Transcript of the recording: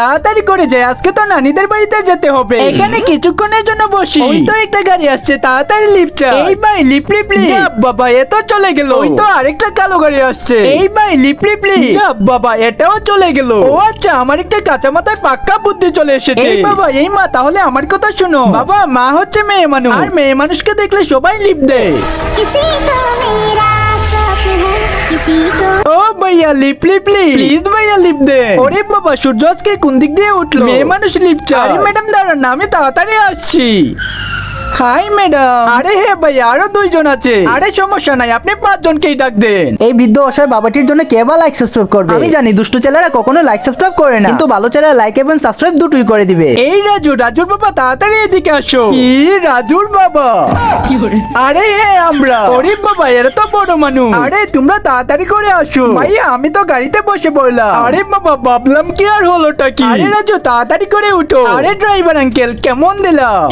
তাড়াতাড়ি করে যাই, আজকে তো নানিদের বাড়িতে যেতে হবে। এখানে কিছুক্ষণের জন্য বসি। ওই তো একটা গাড়ি আসছে, তাড়াতাড়ি লিফট চাই। এই ভাই লিফট লিফট লিফট। বাবা এ তো চলে গেল। ওই তো আরেকটা কালো গাড়ি আসছে। এই ভাই লিফট লিফট লিফট। বাবা এটাও চলে গেল। ও আচ্ছা, আমার একটা কাঁচা মাথায় পাক্কা বুদ্ধি চলে এসেছে। এই বাবা এই মা, তাহলে আমার কথা শুনো। বাবা মা হচ্ছে মেয়ে মানুষ, আর মেয়ে মানুষকে দেখলে সবাই লিফট দেয়। किसी को मेरा शौक है किसी को ও ভাইয়া লিফট লিফট প্লিজ ভাইয়া লিফট দে। ওরে বাবা, সূর্য আজকে কোন দিক দিয়ে উঠলো? মেয়ে মানুষ লিফট চায়। আরে ম্যাডাম দাঁড়ান না, আমি তাড়াতাড়ি আসছি। High madam. আরে হে ভাইয়া, আরো দুইজন আছে। আরে সমস্যা নাই, আপনি 5 জনকেই ডাক দেন। এই বৃদ্ধ অসহায় বাবাটির জন্য কে বা লাইক সাবস্ক্রাইব করবে? আমি জানি দুষ্ট ছেলেরা কখনো লাইক সাবস্ক্রাইব করে না, কিন্তু ভালো ছেলেরা লাইক এবং সাবস্ক্রাইব দুটোই করে দিবে। এই রাজু, রাজুর বাবা তাড়াতাড়ি এদিকে আসো। কি রাজুর বাবা? আরে হ্যাঁ আমরা। ওরে বাবা, এরা তো বড় মানুষ। আরে তোমরা তাড়াতাড়ি করে আসো। ভাইয়া আমি তো গাড়িতে বসে পড়লাম। আরে বাবা, ভাবলাম কি আর হলোটা কি। আরে রাজু তাড়াতাড়ি করে উঠো। আরে ড্রাইভার আঙ্কেল কেমন দিলাম?